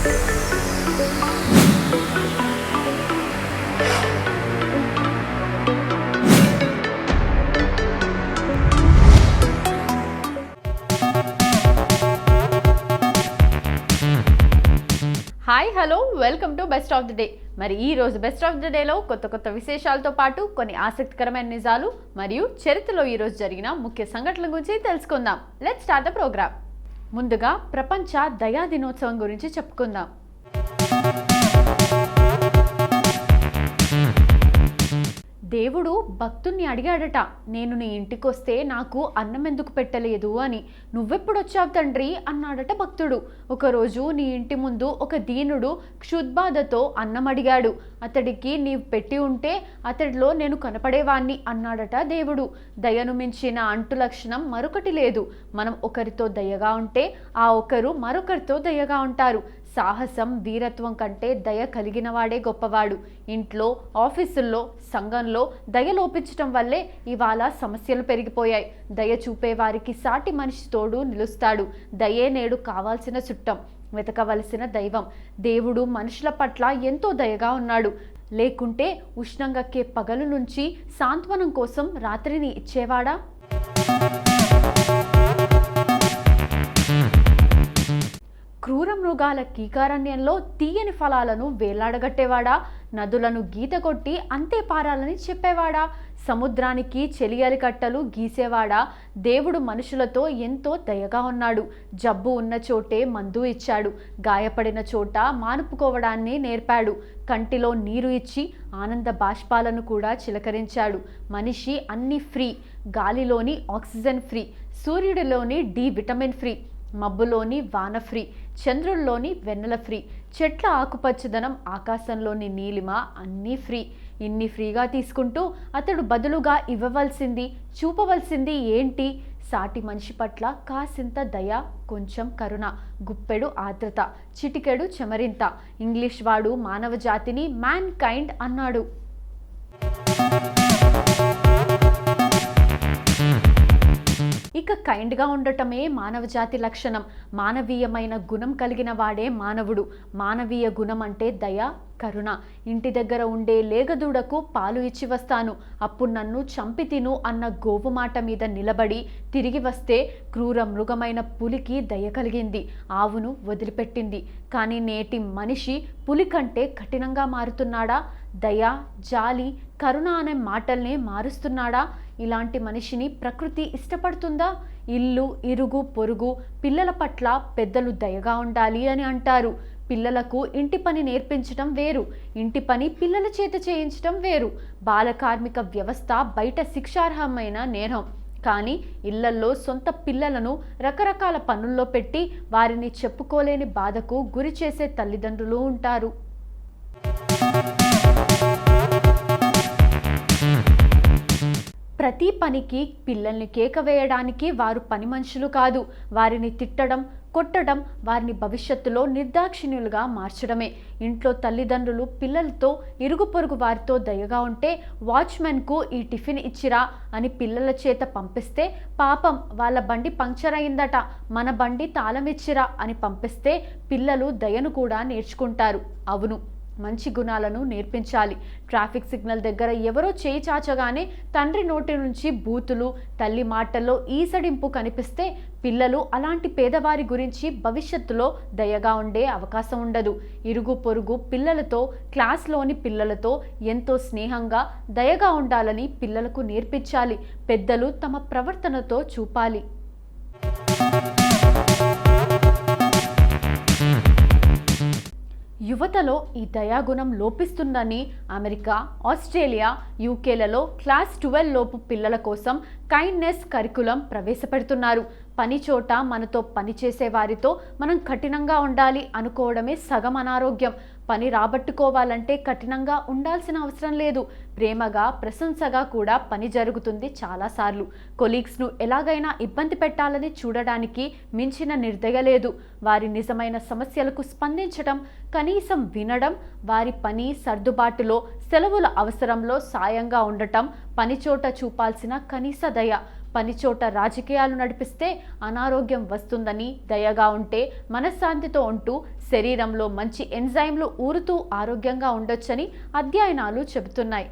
Hi hello welcome to best of the day. మరి ఈ రోజు బెస్ట్ ఆఫ్ ది డేలో కొత్త విశేషాలతో పాటు కొన్ని ఆసక్తికరమైన నిజాలు మరియు చరిత్రలో ఈ రోజు జరిగిన ముఖ్య సంఘటనల గురించి తెలుసుకుందాం. Let's start the programme. ముందుగా ప్రపంచ దయా దినోత్సవం గురించి చెప్పుకుందాం. దేవుడు భక్తుణ్ణి అడిగాడట, నేను నీ ఇంటికొస్తే నాకు అన్నం ఎందుకు పెట్టలేదు అని. నువ్వెప్పుడొచ్చావు తండ్రి అన్నాడట భక్తుడు. ఒకరోజు నీ ఇంటి ముందు ఒక దీనుడు క్షుద్బాధతో అన్నం అడిగాడు. అతడికి నీవు పెట్టి ఉంటే అతడిలో నేను కనపడేవాణ్ణి అన్నాడట దేవుడు. దయను మించిన అంటు లక్షణం మరొకటి లేదు. మనం ఒకరితో దయగా ఉంటే ఆ ఒకరు మరొకరితో దయగా ఉంటారు. సాహసం వీరత్వం కంటే దయ కలిగిన వాడే గొప్పవాడు. ఇంట్లో, ఆఫీసుల్లో, సంఘంలో దయ లోపించటం వల్లే ఇవాళ సమస్యలు పెరిగిపోయాయి. దయ చూపే వారికి సాటి మనిషి తోడు నిలుస్తాడు. దయే నేడు కావాల్సిన చుట్టం, వెతకవలసిన దైవం. దేవుడు మనుషుల పట్ల ఎంతో దయగా ఉన్నాడు. లేకుంటే ఉష్ణంగక్కే పగలు నుంచి సాంత్వనం కోసం రాత్రిని ఇచ్చేవాడా? క్రూర మృగాల కీకారణ్యంలో తీయని ఫలాలను వేలాడగట్టేవాడా? నదులను గీత కొట్టి అంతే పారాలని చెప్పేవాడా? సముద్రానికి చెలియలి కట్టలు గీసేవాడా? దేవుడు మనుషులతో ఎంతో దయగా ఉన్నాడు. జబ్బు ఉన్న చోటే మందు ఇచ్చాడు. గాయపడిన చోట మానుపుకోవడాన్ని నేర్పాడు. కంటిలో నీరు ఇచ్చి ఆనంద బాష్పాలను కూడా చిలకరించాడు. మనిషి అన్ని ఫ్రీ. గాలిలోని ఆక్సిజన్ ఫ్రీ, సూర్యుడిలోని డి విటమిన్ ఫ్రీ, మబ్బులోని వాన ఫ్రీ, చంద్రుల్లోని వెన్నెల ఫ్రీ, చెట్ల ఆకుపచ్చదనం, ఆకాశంలోని నీలిమ అన్నీ ఫ్రీ. ఇన్ని ఫ్రీగా తీసుకుంటూ అతడు బదులుగా ఇవ్వవలసింది, చూపవలసింది ఏంటి? సాటి మనిషి పట్ల కాసింత దయ, కొంచెం కరుణ, గుప్పెడు ఆర్ద్రత, చిటికెడు చెమరింత. ఇంగ్లీష్ వాడు మానవ జాతిని మ్యాన్ కైండ్ అన్నాడు. ఇక కైండ్గా ఉండటమే మానవ జాతి లక్షణం. మానవీయమైన గుణం కలిగిన వాడే మానవుడు. మానవీయ గుణం అంటే దయ, కరుణ. ఇంటి దగ్గర ఉండే లేగదూడకు పాలు ఇచ్చి వస్తాను, అప్పుడు నన్ను చంపి తిను అన్న గోవు మాట మీద నిలబడి తిరిగి వస్తే క్రూర మృగమైన పులికి దయ కలిగింది, ఆవును వదిలిపెట్టింది. కానీ నేటి మనిషి పులి కంటే కఠినంగా మారుతున్నాడా? దయ, జాలి, కరుణ అనే మాటల్నే మారుస్తున్నాడా? ఇలాంటి మనిషిని ప్రకృతి ఇష్టపడుతుందా? ఇల్లు, ఇరుగు, పొరుగు, పిల్లల పట్ల పెద్దలు దయగా ఉండాలి అని అంటారు. పిల్లలకు ఇంటి పని నేర్పించడం వేరు, ఇంటి పని పిల్లల చేత చేయించడం వేరు. బాల కార్మిక వ్యవస్థ బయట శిక్షార్హమైన నేరం. కానీ ఇళ్లల్లో సొంత పిల్లలను రకరకాల పనుల్లో పెట్టి వారిని చెప్పుకోలేని బాధకు గురి చేసే తల్లిదండ్రులు ఉంటారు. ప్రతి పనికి పిల్లల్ని కేక వేయడానికి వారు పని మనుషులు కాదు. వారిని తిట్టడం, కొట్టడం వారిని భవిష్యత్తులో నిర్దాక్షిణ్యులుగా మార్చడమే. ఇంట్లో తల్లిదండ్రులు పిల్లలతో, ఇరుగు పొరుగు వారితో దయగా ఉంటే వాచ్మెన్కు ఈ టిఫిన్ ఇచ్చిరా అని పిల్లల చేత పంపిస్తే, పాపం వాళ్ళ బండి పంక్చర్ అయిందట, మన బండి తాళం ఇచ్చిరా అని పంపిస్తే పిల్లలు దయను కూడా నేర్చుకుంటారు. అవును, మంచి గుణాలను నేర్పించాలి. ట్రాఫిక్ సిగ్నల్ దగ్గర ఎవరో చేయి చాచగానే తండ్రి నోటి నుంచి బూతులు, తల్లి మాటల్లో ఈసడింపు కనిపిస్తే పిల్లలు అలాంటి పేదవారి గురించి భవిష్యత్తులో దయగా ఉండే అవకాశం ఉండదు. ఇరుగు పొరుగు పిల్లలతో, క్లాస్లోని పిల్లలతో ఎంతో స్నేహంగా, దయగా ఉండాలని పిల్లలకు నేర్పించాలి. పెద్దలు తమ ప్రవర్తనతో చూపాలి. యువతలో ఈ దయాగుణం లోపిస్తుందని అమెరికా, ఆస్ట్రేలియా, యూకేలలో క్లాస్ 12 లోపు పిల్లల కోసం కైండ్నెస్ కరికులం ప్రవేశపెడుతున్నారు. పని చోట మనతో పనిచేసే వారితో మనం కఠినంగా ఉండాలి అనుకోవడమే సగం అనారోగ్యం. పని రాబట్టుకోవాలంటే కఠినంగా ఉండాల్సిన అవసరం లేదు. ప్రేమగా, ప్రశంసగా కూడా పని జరుగుతుంది చాలాసార్లు. కొలీగ్స్ను ఎలాగైనా ఇబ్బంది పెట్టాలని చూడడానికి మించిన నిర్దయ లేదు. వారి నిజమైన సమస్యలకు స్పందించడం, కనీసం వినడం, వారి పని సర్దుబాటులో, సెలవుల అవసరంలో సాయంగా ఉండటం పనిచోట చూపాల్సిన కనీస దయ. పనిచోట రాజకీయాలు నడిపిస్తే అనారోగ్యం వస్తుందని, దయగా ఉంటే మనశ్శాంతితో ఉంటూ శరీరంలో మంచి ఎంజైమ్లు ఊరుతూ ఆరోగ్యంగా ఉండొచ్చని అధ్యయనాలు చెబుతున్నాయి.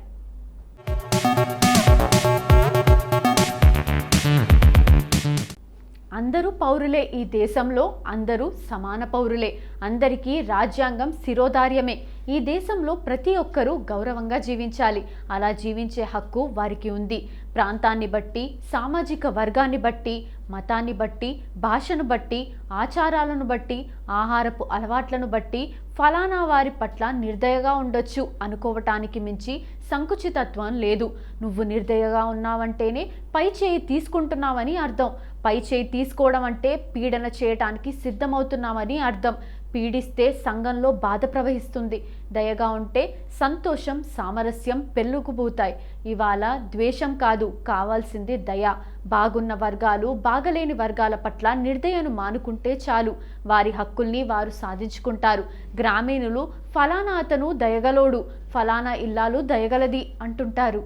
అందరూ పౌరులే. ఈ దేశంలో అందరూ సమాన పౌరులే. అందరికీ రాజ్యాంగం శిరోధార్యమే. ఈ దేశంలో ప్రతి ఒక్కరూ గౌరవంగా జీవించాలి. అలా జీవించే హక్కు వారికి ఉంది. ప్రాంతాన్ని బట్టి, సామాజిక వర్గాన్ని బట్టి, మతాన్ని బట్టి, భాషను బట్టి, ఆచారాలను బట్టి, ఆహారపు అలవాట్లను బట్టి ఫలానా వారి పట్ల నిర్దయగా ఉండొచ్చు అనుకోవటానికి మించి సంకుచితత్వం లేదు. నువ్వు నిర్దయగా ఉన్నావంటేనే పై చేయి తీసుకుంటున్నావని అర్థం. పై చేయి తీసుకోవడం అంటే పీడన చేయటానికి సిద్ధమవుతున్నామని అర్థం. పీడిస్తే సంఘంలో బాధ ప్రవహిస్తుంది. దయగా ఉంటే సంతోషం, సామరస్యం పెళ్ళుకుపోతాయి. ఇవాళ ద్వేషం కాదు, కావాల్సింది దయ. బాగున్న వర్గాలు బాగలేని వర్గాల పట్ల నిర్దయను మానుకుంటే చాలు. వారి హక్కుల్ని వారు సాధించుకుంటారు. గ్రామీణులు ఫలానా అతను దయగలోడు, ఫలానా ఇల్లాలు దయగలది అంటుంటారు.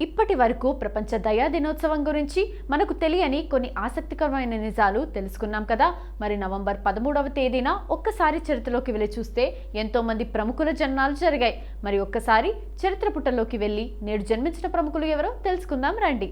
ఇప్పటి వరకు ప్రపంచ దయా దినోత్సవం గురించి మనకు తెలియని కొన్ని ఆసక్తికరమైన నిజాలు తెలుసుకున్నాం కదా. మరి నవంబర్ 13వ తేదీన ఒక్కసారి చరిత్రలోకి వెళ్ళి చూస్తే ఎంతోమంది ప్రముఖుల జన్మాలు జరిగాయి. మరి ఒక్కసారి చరిత్ర పుటల్లోకి వెళ్ళి నేడు జన్మించిన ప్రముఖులు ఎవరో తెలుసుకుందాం రండి.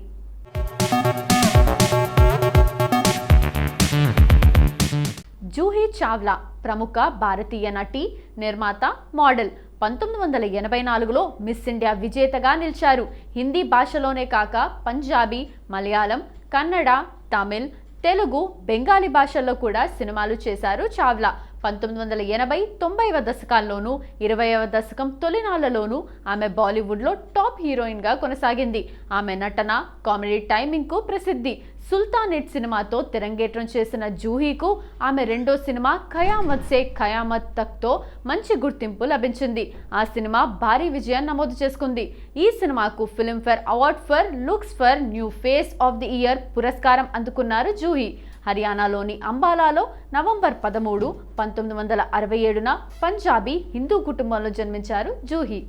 జూహీ చావ్లా ప్రముఖ భారతీయ నటి, నిర్మాత, మోడల్. 1984లో మిస్ ఇండియా విజేతగా నిలిచారు. హిందీ భాషలోనే కాక పంజాబీ, మలయాళం, కన్నడ, తమిళ్, తెలుగు, బెంగాలీ భాషల్లో కూడా సినిమాలు చేశారు చావ్లా. 1980, 90వ దశకాల్లోనూ 20వ దశకం తొలినాళ్లలోనూ ఆమె బాలీవుడ్లో టాప్ హీరోయిన్గా కొనసాగింది. ఆమె నటన, కామెడీ టైమింగ్కు ప్రసిద్ధి. సుల్తానేట్ సినిమాతో తెరంగేట్రం చేసిన జూహీకు ఆమె రెండో సినిమా ఖయామత్ సే ఖయామత్ తక్తో మంచి గుర్తింపు లభించింది. ఆ సినిమా భారీ విజయం నమోదు చేసుకుంది. ఈ సినిమాకు Filmfare award for looks for new face of the year పురస్కారం అందుకున్నారు జూహీ. హర్యానాలోని అంబాలాలో నవంబర్ 13, 1967న పంజాబీ హిందూ కుటుంబంలో జన్మించారు జూహీ.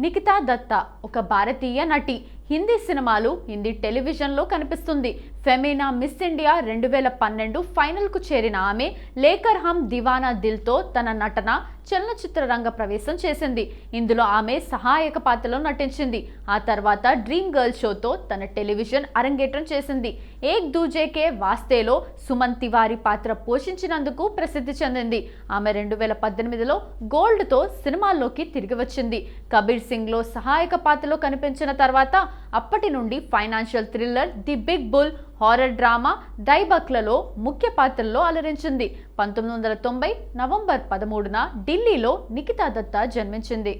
నిఖితా దత్తా ఒక భారతీయ నటి. హిందీ సినిమాలు, హిందీ టెలివిజన్లో కనిపిస్తుంది. ఫెమినా మిస్ ఇండియా 2012 ఫైనల్కు చేరిన ఆమె లేకర్ హమ్ దివానా దిల్తో తన నటన, చలనచిత్ర రంగ ప్రవేశం చేసింది. ఇందులో ఆమె సహాయక పాత్రలో నటించింది. ఆ తర్వాత డ్రీమ్ గర్ల్ షోతో తన టెలివిజన్ అరంగేట్రం చేసింది. ఏక్ దూజేకే వాస్తేలో సుమన్ తివారీ పాత్ర పోషించినందుకు ప్రసిద్ధి చెందింది. ఆమె 2018లో గోల్డ్తో సినిమాల్లోకి తిరిగి వచ్చింది. కబీర్ సింగ్లో సహాయక పాత్రలో కనిపించిన తర్వాత అప్పటి నుండి financial thriller the big bull, horror drama డైబక్లలో ముఖ్య పాత్రల్లో అలరించింది. 1990 నవంబర్ 13న ఢిల్లీలో నిఖితా దత్తా జన్మించింది.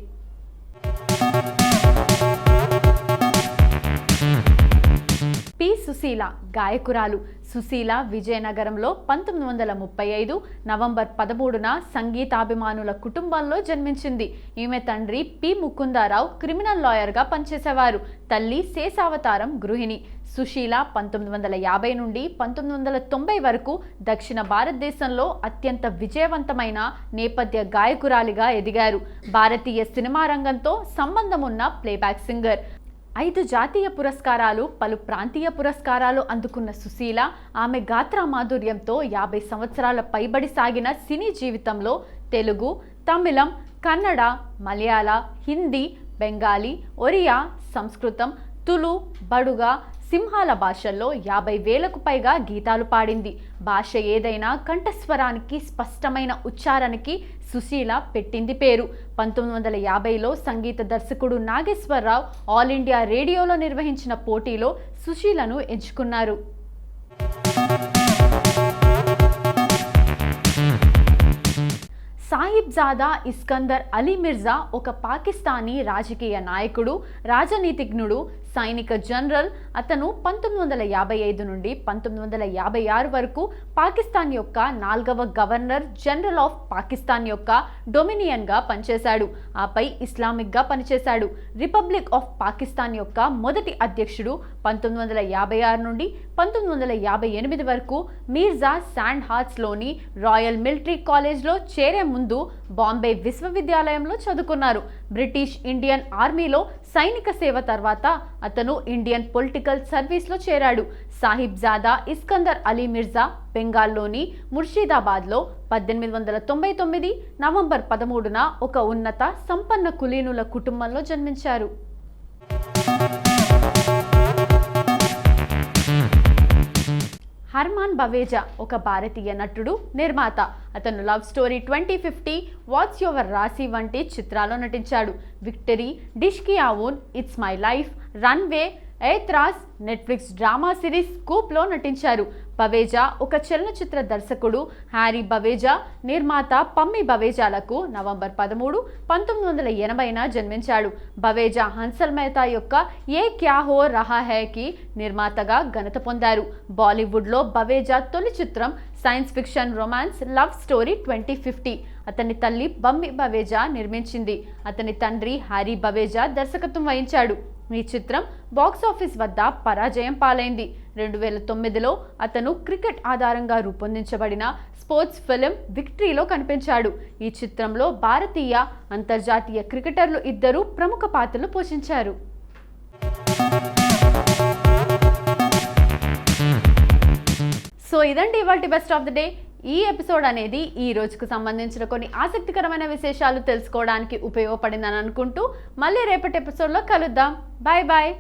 పి సుశీల గాయకురాలు. సుశీల విజయనగరంలో 1935 నవంబర్ 13న సంగీతాభిమానుల కుటుంబంలో జన్మించింది. ఈమె తండ్రి పి ముకుందారావు క్రిమినల్ లాయర్గా పనిచేసేవారు. తల్లి శేషావతారం గృహిణి. సుశీల 1950 నుండి 1990 వరకు దక్షిణ భారతదేశంలో అత్యంత విజయవంతమైన నేపథ్య గాయకురాలిగా ఎదిగారు. భారతీయ సినిమా రంగంతో సంబంధం ఉన్న ప్లేబ్యాక్ సింగర్. 5 జాతీయ పురస్కారాలు, పలు ప్రాంతీయ పురస్కారాలు అందుకున్న సుశీల ఆమె గాత్ర మాధుర్యంతో 50 సంవత్సరాల పైబడి సాగిన సినీ జీవితంలో తెలుగు, తమిళం, కన్నడ, మలయాళ, హిందీ, బెంగాలీ, ఒరియా, సంస్కృతం, తులు, బడుగా, సింహాల భాషల్లో 50,000కు పైగా గీతాలు పాడింది. భాష ఏదైనా కంఠస్వరానికి, స్పష్టమైన ఉచ్చారణకి సుశీల పెట్టింది పేరు. 1950లో సంగీత దర్శకుడు నాగేశ్వరరావు ఆల్ ఇండియా రేడియోలో నిర్వహించిన పోటీలో సుశీలను ఎంచుకున్నారు. సాహిబ్జాదా ఇస్కందర్ అలీ మిర్జా ఒక పాకిస్తానీ రాజకీయ నాయకుడు, రాజనీతిజ్ఞుడు, సైనిక జనరల్. అతను 1955 నుండి 1956 వరకు పాకిస్తాన్ యొక్క 4వ గవర్నర్ జనరల్ ఆఫ్ పాకిస్తాన్ యొక్క డొమినియన్గా పనిచేశాడు. ఆపై ఇస్లామిక్గా పనిచేశాడు. రిపబ్లిక్ ఆఫ్ పాకిస్తాన్ యొక్క మొదటి అధ్యక్షుడు 1956 నుండి 1958 వరకు మీర్జా శాండ్ హార్ట్స్లోని రాయల్ మిలిటరీ కాలేజ్లో చేరే ముందు బాంబే విశ్వవిద్యాలయంలో చదువుకున్నారు. బ్రిటిష్ ఇండియన్ ఆర్మీలో సైనిక సేవ తర్వాత అతను ఇండియన్ పొలిటికల్ సర్వీస్లో చేరాడు. సాహిబ్జాదా ఇస్కందర్ అలీ మిర్జా బెంగాల్లోని ముర్షిదాబాద్లో 1899 నవంబర్ 13న ఒక ఉన్నత సంపన్న కులీనుల కుటుంబంలో జన్మించారు. హర్మాన్ బవేజా ఒక భారతీయ నటుడు, నిర్మాత. అతను లవ్ స్టోరీ 2050, వాట్స్ యువర్ రాశి వంటి చిత్రాల్లో నటించాడు. విక్టరీ, డిష్ కి ఆవున్, ఇట్స్ మై లైఫ్, రన్వే, ఏత్రాస్, నెట్ఫ్లిక్స్ డ్రామా సిరీస్ స్కూప్లో నటించారు. బవేజా ఒక చలనచిత్ర దర్శకుడు. హ్యారీ బవేజా, నిర్మాత పమ్మి బవేజాలకు నవంబర్ 13, 1980న జన్మించాడు. బవేజా హన్సల్ మెహతా యొక్క ఏ క్యా హో రహా హైకి నిర్మాతగా ఘనత పొందారు. బాలీవుడ్లో బవేజా తొలి చిత్రం science fiction romance love story 2050. అతని తల్లి బమ్మి బవేజా నిర్మించింది. అతని తండ్రి హ్యారీ బవేజా దర్శకత్వం వహించాడు. ఈ చిత్రం బాక్సాఫీస్ వద్ద పరాజయం పాలైంది. 2009లో అతను క్రికెట్ ఆధారంగా రూపొందించబడిన స్పోర్ట్స్ ఫిల్మ్ విక్టరీలో కనిపించాడు. ఈ చిత్రంలో భారతీయ, అంతర్జాతీయ క్రికెటర్లు ఇద్దరు ప్రముఖ పాత్రలు పోషించారు. సో ఇదండి ఇవాల్టి బెస్ట్ ఆఫ్ ద డే. ఈ ఎపిసోడ్ అనేది ఈ రోజుకు సంబంధించిన కొన్ని ఆసక్తికరమైన విశేషాలు తెలుసుకోవడానికి ఉపయోగపడిందని అనుకుంటూ మళ్ళీ రేపటి ఎపిసోడ్లో కలుద్దాం. Bye bye.